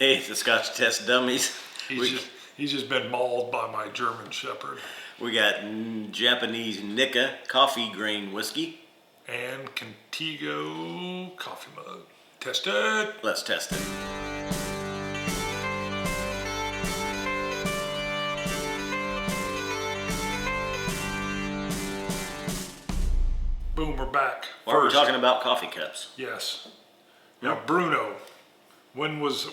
Hey, it's the Scotch Test Dummies. He's just been mauled by my German Shepherd. We got Japanese Nikka Coffey Grain whiskey. And Contigo coffee mug. Test it. Let's test it. Boom, we're back. Why are we talking about coffee cups? Yes. Now, Bruno, when was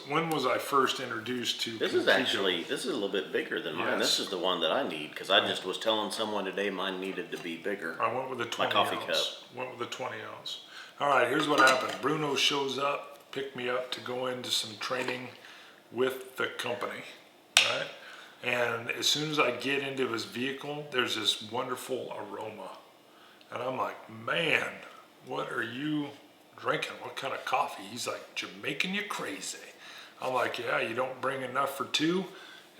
I first introduced to This Contigo? is a little bit bigger than mine. Yes. This is the one that I need because I just was telling someone today mine needed to be bigger. I went with a 20 My coffee ounce. cup. Went with a 20 ounce. All right, here's what happened. Bruno shows up, picked me up to go into some training with the company, right? And as soon as I get into his vehicle, there's this wonderful aroma. And I'm like, man, what are you drinking? What kind of coffee? He's like, Jamaican you crazy. I'm like, yeah, you don't bring enough for two?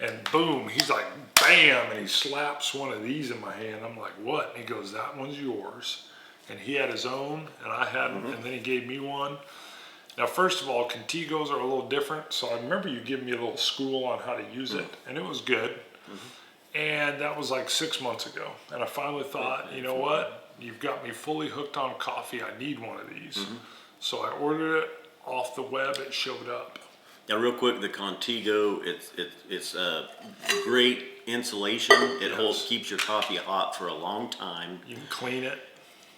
And boom, he's like, bam, and he slaps one of these in my hand. I'm like, what? And he goes, that one's yours. And he had his own, and I had, and then he gave me one. Now, first of all, Contigos are a little different. So I remember you giving me a little school on how to use it, and it was good. And that was like 6 months ago. And I finally thought, you know what? You've got me fully hooked on coffee. I need one of these. So I ordered it off the web. It showed up. Now, real quick, the Contigo, it's great insulation. It keeps your coffee hot for a long time. You can clean it.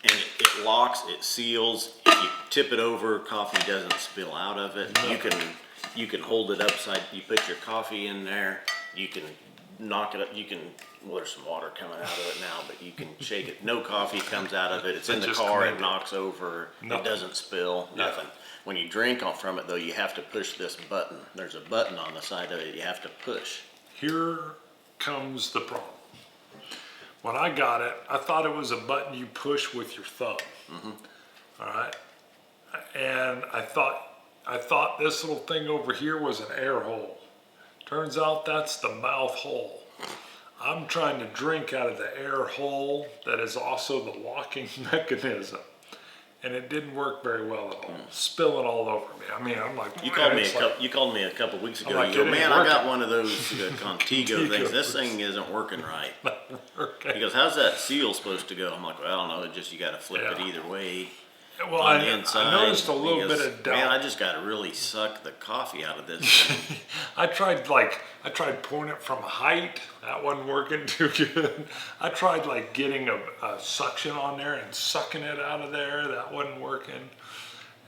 And it locks, it seals. If you tip it over, coffee doesn't spill out of it. You can hold it upside. You put your coffee in there. You can knock it up. Well, there's some water coming out of it now, but you can shake it. No coffee comes out of it. It's in the car. It knocks over. Nothing. It doesn't spill. Nothing. When you drink from it, though, you have to push this button. There's a button on the side of it. You have to push. Here comes the problem. When I got it, I thought it was a button you push with your thumb. All right, and I thought this little thing over here was an air hole. Turns out that's the mouth hole. I'm trying to drink out of the air hole that is also the locking mechanism. And it didn't work very well at all. Spilling all over me. I mean, I'm like, you called me a couple weeks ago. Like, you go, man, I got one of those Contigo things. This thing isn't working right. Okay. He goes, how's that seal supposed to go? I'm like, well, I don't know. It just, you got to flip it either way. Well, on the inside. I noticed a little bit of doubt. Man, I just got to really suck the coffee out of this thing. I tried pouring it from height. That wasn't working too good. I tried like getting a suction on there and sucking it out of there. That wasn't working.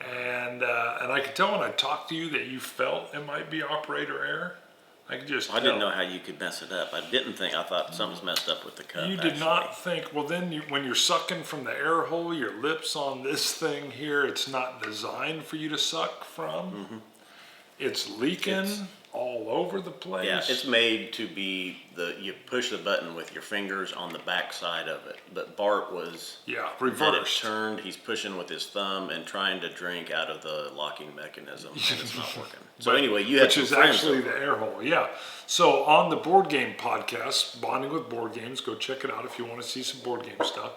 And I could tell when I talked to you that you felt it might be operator error. I could just tell. I didn't know how you could mess it up. I thought something's messed up with the cup. You did not think, well then when you're sucking from the air hole, your lips on this thing here, it's not designed for you to suck from. It's leaking all over the place. Yeah, it's made to be you push the button with your fingers on the back side of it. But Bart was reversed. It turned, he's pushing with his thumb and trying to drink out of the locking mechanism, and it's not working. So anyway, you had which is actually the air hole. Yeah. So on the board game podcast, Bonding with Board Games, go check it out if you want to see some board game stuff.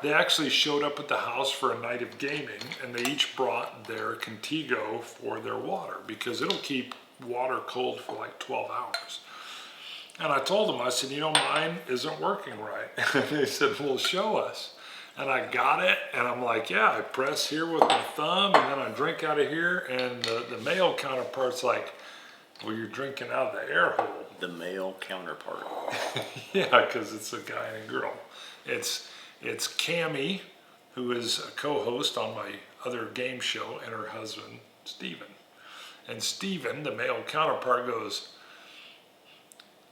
They actually showed up at the house for a night of gaming, and they each brought their Contigo for their water because it'll keep water cold for like 12 hours. And I told them, I said, you know, mine isn't working right. And they said, well, show us. And I got it, and I'm like, yeah, I press here with my thumb, and then I drink out of here, and the male counterpart's like, well, you're drinking out of the air hole. The male counterpart. Yeah, because it's a guy and a girl. It's Cammie, who is a co-host on my other game show, and her husband, Steven. And Steven, the male counterpart,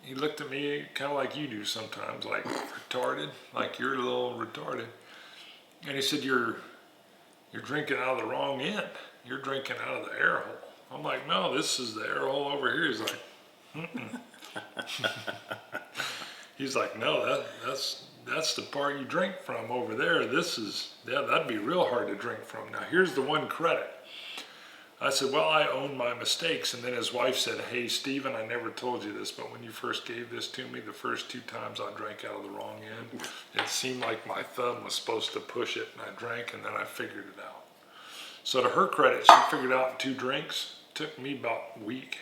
he looked at me kind of like you do sometimes, like retarded, like you're a little retarded. And he said, you're drinking out of the wrong end. You're drinking out of the air hole. I'm like, no, this is the air hole over here. He's like, He's like, no, that's the part you drink from over there. That'd be real hard to drink from. Now, here's the one credit. I said, well, I own my mistakes. And then his wife said, hey, Stephen, I never told you this, but when you first gave this to me, the first 2 times I drank out of the wrong end. It seemed like my thumb was supposed to push it, and I drank, and then I figured it out. So to her credit, she figured out in 2 drinks. Took me about a week.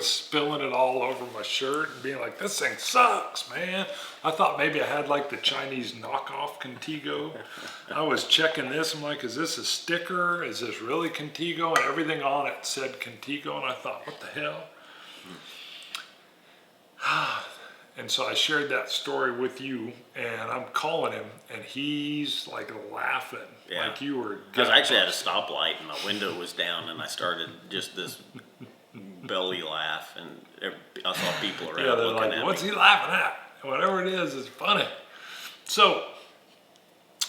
spilling it all over my shirt and being like, this thing sucks, man. I thought maybe I had like the Chinese knockoff Contigo. I was checking this. I'm like, is this a sticker? Is this really Contigo? And everything on it said Contigo. And I thought, what the hell? And so I shared that story with you, and I'm calling him, and he's like laughing, Yeah. like you were. Because I actually had a stoplight and my window was down, and I started just this belly laugh, and I saw people around Yeah, they're looking like, at what's me. he laughing at? Whatever it is, it's funny. So,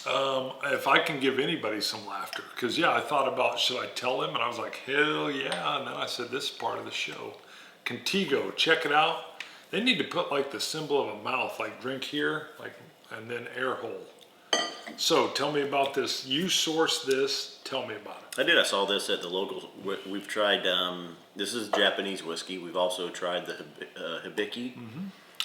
if I can give anybody some laughter, because yeah, I thought about, should I tell him? And I was like, hell yeah. And then I said, this is part of the show. Contigo, check it out. They need to put like the symbol of a mouth, like drink here, like, and then air hole. So tell me about this. You sourced this. Tell me about it. I did. I saw this at the local. We've tried. This is Japanese whiskey. We've also tried the Hibiki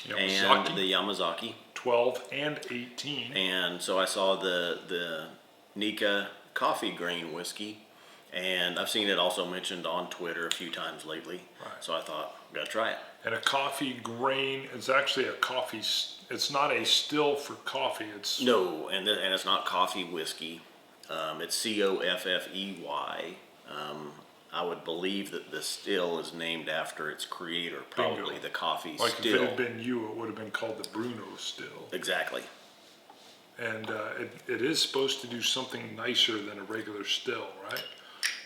and the Yamazaki. 12 and 18. And so I saw the Nikka Coffey Grain whiskey, and I've seen it also mentioned on Twitter a few times lately. Right. So I thought, gotta try it. And a coffee grain, it's actually a coffee, it's not a still for coffee, it's... No, and it's not coffee whiskey. It's Coffey. I would believe that the still is named after its creator, probably Bingo. the coffee Like still. if it had been you, it would have been called the Bruno still. Exactly. And it is supposed to do something nicer than a regular still, right?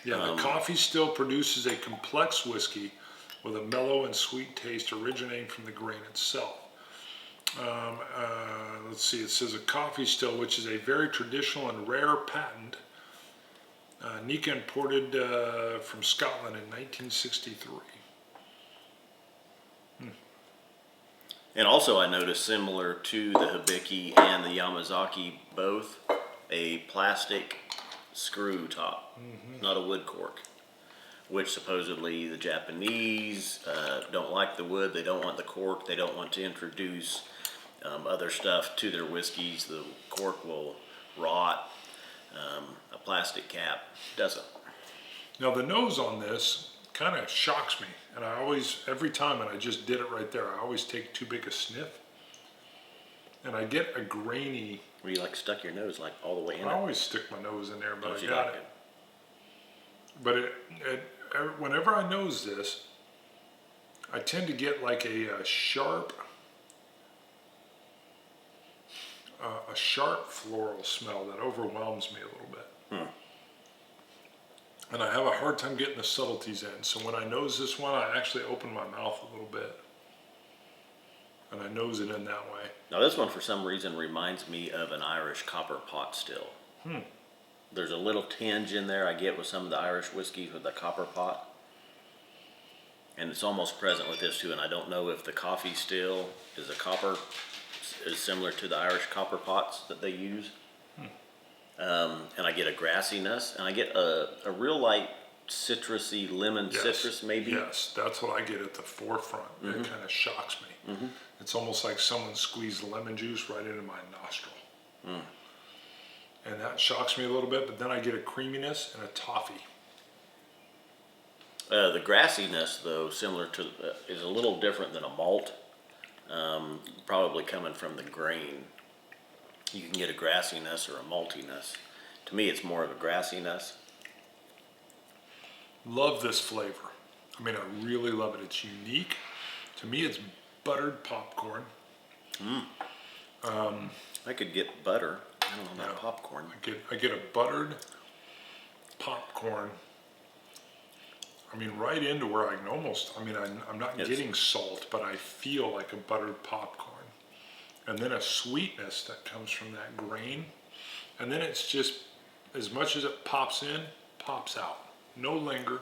Yeah, the coffee still produces a complex whiskey with a mellow and sweet taste originating from the grain itself. Let's see, it says a coffee still, which is a very traditional and rare patent. Nikka imported from Scotland in 1963. And also I noticed, similar to the Hibiki and the Yamazaki both, a plastic screw top, not a wood cork, which supposedly the Japanese don't like the wood, they don't want the cork, they don't want to introduce other stuff to their whiskeys. The cork will rot, a plastic cap doesn't. Now the nose on this kind of shocks me, and I always, every time, and I just did it right there, I always take too big a sniff, and I get a grainy... Where you like stuck your nose like all the way in I it. always stick my nose in there, but Don't I you got like it. But whenever I nose this, I tend to get like a sharp floral smell that overwhelms me a little bit. And I have a hard time getting the subtleties in. So when I nose this one, I actually open my mouth a little bit. And I nose it in that way. Now this one for some reason reminds me of an Irish copper pot still. There's a little tinge in there I get with some of the Irish whiskeys with the copper pot. And it's almost present with this too, and I don't know if the coffee still is similar to the Irish copper pots that they use. And I get a grassiness, and I get a real light citrusy, lemon citrus maybe. Yes, that's what I get at the forefront. It kind of shocks me. It's almost like someone squeezed lemon juice right into my nostril. And that shocks me a little bit, but then I get a creaminess and a toffee. The grassiness, though, similar to is a little different than a malt. Probably coming from the grain. You can get a grassiness or a maltiness. To me, it's more of a grassiness. Love this flavor. I mean, I really love it. It's unique. To me, it's buttered popcorn. I could get butter. I don't know about popcorn. I get a buttered popcorn. I mean, right into where I can almost, I mean, I'm not getting salt, but I feel like a buttered popcorn. And then a sweetness that comes from that grain. And then it's just, as much as it pops in, pops out. No linger,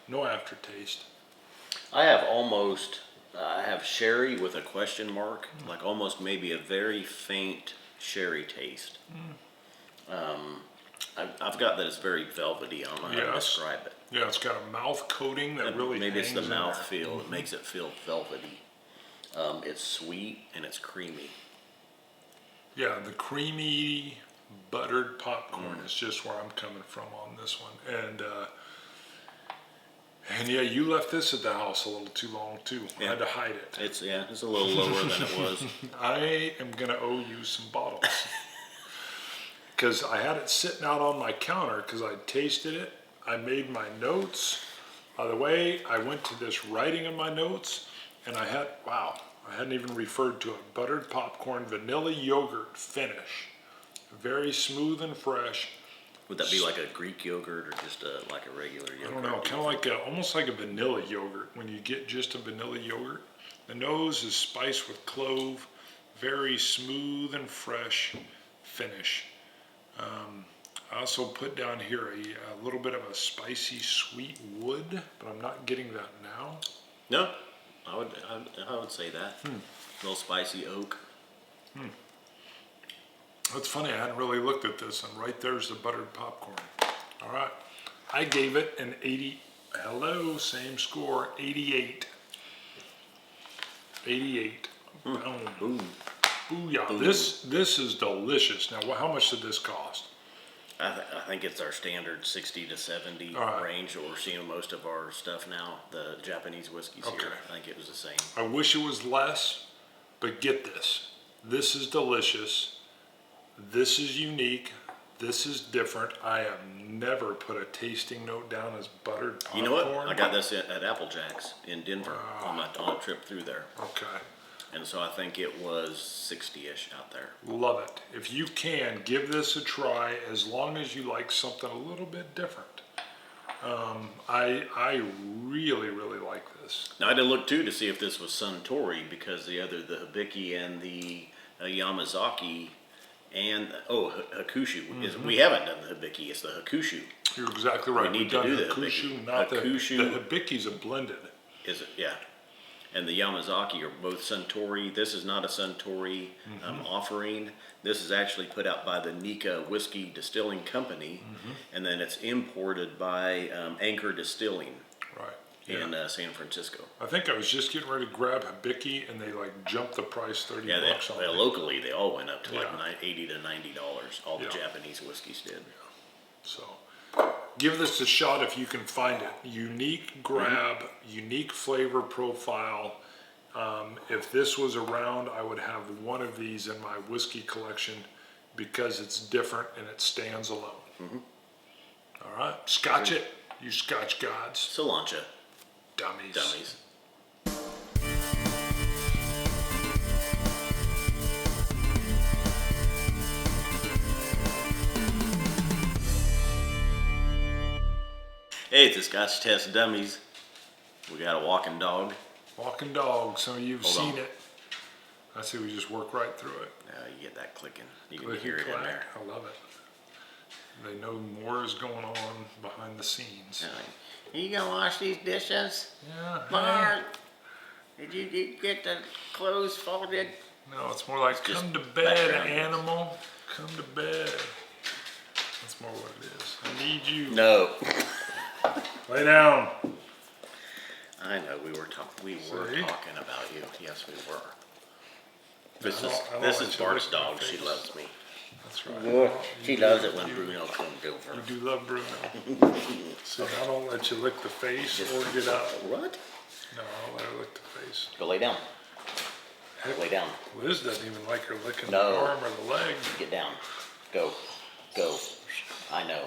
no aftertaste. I have sherry with a question mark, like almost maybe a very faint sherry taste. I've got that it's very velvety. I don't know how to describe it. Yeah, it's got a mouth coating that really maybe it's the hangs in mouth there. feel that makes it feel velvety. It's sweet and it's creamy. Yeah, the creamy buttered popcorn is just where I'm coming from on this one. And And yeah, you left this at the house a little too long too. I had to hide it. It's a little lower than it was. I am gonna owe you some bottles. Because I had it sitting out on my counter because I tasted it. I made my notes. By the way, I went to this writing in my notes and I hadn't even referred to it. Buttered popcorn, vanilla yogurt finish. Very smooth and fresh. Would that be like a Greek yogurt or just like a regular yogurt? I don't know, kind of like almost like a vanilla yogurt. When you get just a vanilla yogurt, the nose is spiced with clove, very smooth and fresh finish. I also put down here a little bit of a spicy sweet wood, but I'm not getting that now. No, I would say that. A little spicy oak. That's funny, I hadn't really looked at this, and right there's the buttered popcorn. All right, I gave it an 80, hello, same score, 88. 88, boom. Boom. Booyah, Boom. this is delicious. Now, how much did this cost? I think it's our standard 60 to 70 All right. range, or we're seeing most of our stuff now, the Japanese whiskeys Okay. here. I think it was the same. I wish it was less, but get this. This is delicious. This is unique. This is different. I have never put a tasting note down as buttered popcorn. You know what? I got this at Applejack's in Denver on a trip through there. Okay. And so I think it was 60-ish out there. Love it. If you can, give this a try as long as you like something a little bit different. I really, really like this. Now I did look too to see if this was Suntory, because the Hibiki and the Yamazaki and Hakushu is, we haven't done the Hibiki, it's the Hakushu. You're exactly right. We need We've to done do the Hakushu, Hibiki. not Hakushu. the Hibiki's a blended. Is it? Yeah. And the Yamazaki are both Suntory. This is not a Suntory offering. This is actually put out by the Nikka Whiskey Distilling Company, and then it's imported by Anchor Distilling Right. in San Francisco. I think I was just getting ready to grab Hibiki, and they like jumped the price $30 Yeah, on it. locally they all went up to like Yeah. $80 to $90. All the Yeah. Japanese whiskeys did. So give this a shot if you can find it. Unique grab, unique flavor profile. If this was around, I would have one of these in my whiskey collection because it's different and it stands alone. All right, Scotch it, you Scotch gods. Cilantro. Dummies. Dummies. Hey, it's the Scotch Test Dummies. We got a walking dog. Walking dog, some of you've Hold seen on. it. I see we just work right through it. You get that clicking. You can Click hear and it in clack. there. I love it. They know more is going on behind the scenes. You gonna wash these dishes? Yeah. Mark, did you get the clothes folded? No, it's more like, just come to bed, background. animal. Come to bed. That's more what it is. I need you. No. Lay down. I know we were talking about you. Yes, we were. This I is don't this let is you Bart's lick my dog. She face. loves me. That's right. She loves it when Bruno comes over. You do love Bruno. So I don't let you lick the face or get up. What? No, I don't let her lick the face. Go lay down. Lay down. Liz doesn't even like her licking No. the arm or the leg. Get down. Go. Go. I know.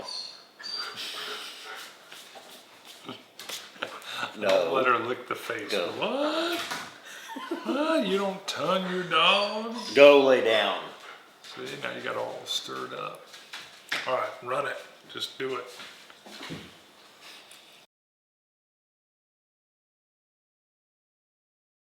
Don't let No. her lick the face. Go. What? What? You don't tongue your dog? Go lay down. See, now you got all stirred up. All right, run it. Just do it.